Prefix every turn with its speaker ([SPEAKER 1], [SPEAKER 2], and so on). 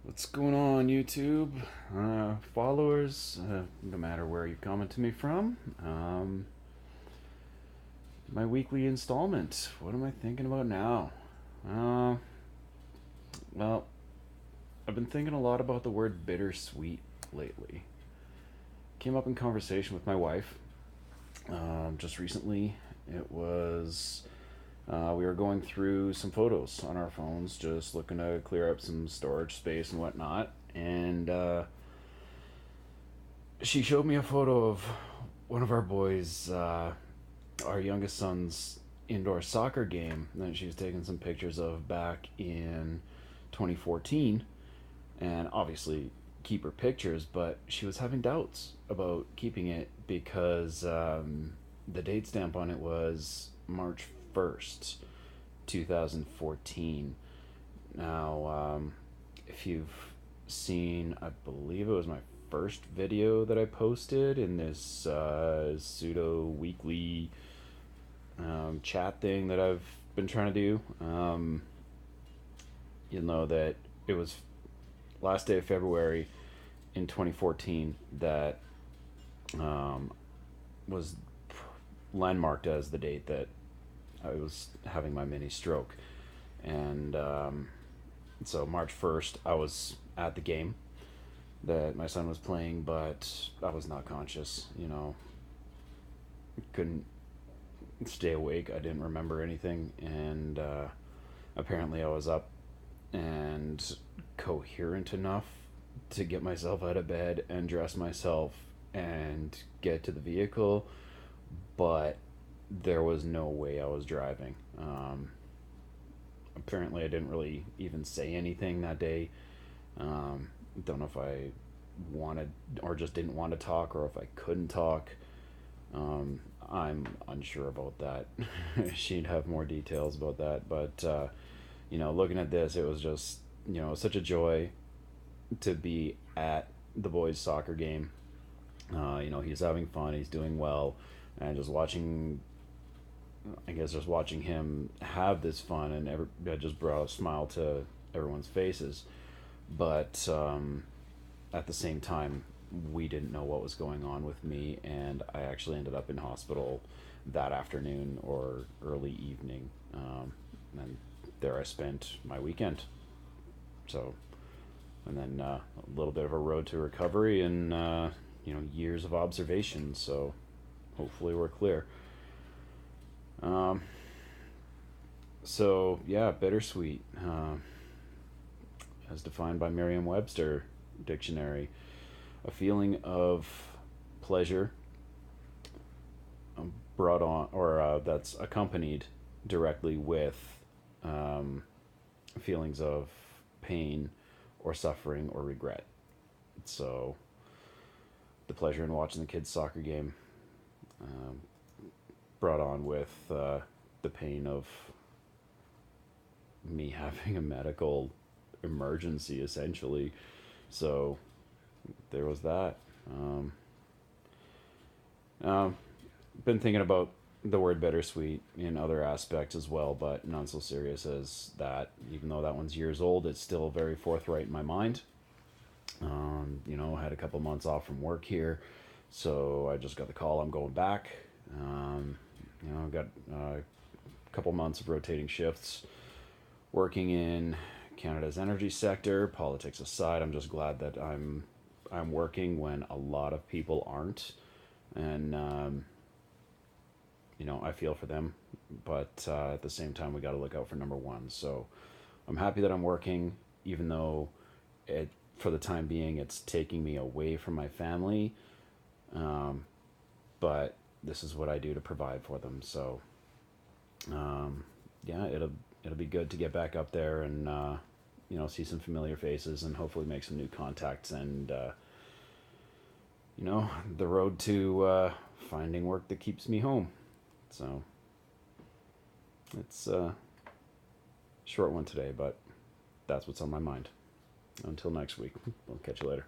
[SPEAKER 1] What's going on, YouTube? Followers, no matter where you comment to me from. My weekly installment. What am I thinking about now? Uh, well, I've been thinking a lot about the word bittersweet lately. Came up in conversation with my wife just recently. It was we were going through some photos on our phones, just looking to clear up some storage space and whatnot. And she showed me a photo of one of our boys, our youngest son's indoor soccer game that she was taking some pictures of back in 2014. And obviously, keep her pictures, but she was having doubts about keeping it because the date stamp on it was March 1st, 2014. Now, if you've seen, I believe it was my first video that I posted in this pseudo weekly chat thing that I've been trying to do. You know that it was last day of February in 2014 that was landmarked as the date that I was having my mini stroke. And so March 1st, I was at the game that my son was playing, but I was not conscious, couldn't stay awake. I didn't remember anything. And apparently I was up and coherent enough to get myself out of bed and dress myself and get to the vehicle, but there was no way I was driving. Apparently, I didn't really even say anything that day. Don't know if I wanted or just didn't want to talk, or if I couldn't talk. I'm unsure about that. She'd have more details about that, but looking at this, it was just such a joy to be at the boys' soccer game. He's having fun, he's doing well, and just watching, I guess, just watching him have this fun, and it just brought a smile to everyone's faces. But at the same time, we didn't know what was going on with me, and I actually ended up in hospital that afternoon or early evening, and there I spent my weekend. So, and then a little bit of a road to recovery, and years of observation. So, hopefully, we're clear. Um, so yeah, bittersweet, as defined by Merriam-Webster dictionary, a feeling of pleasure brought on, or that's accompanied directly with feelings of pain or suffering or regret. So, the pleasure in watching the kids' soccer game um, brought on with the pain of me having a medical emergency, essentially. So, there was that. Um, been thinking about the word bittersweet in other aspects as well, but not so serious as that. Even though that one's years old, it's still very forthright in my mind. Had a couple months off from work here, so I just got the call. I'm going back. Got a couple months of rotating shifts, working in Canada's energy sector. Politics aside, I'm just glad that I'm working when a lot of people aren't, and I feel for them, but at the same time, we got to look out for number one. So I'm happy that I'm working, even though it, for the time being, it's taking me away from my family. But this is what I do to provide for them. So yeah, it'll be good to get back up there and see some familiar faces and hopefully make some new contacts, and the road to finding work that keeps me home. So it's a short one today, but that's what's on my mind. Until next week, I'll catch you later.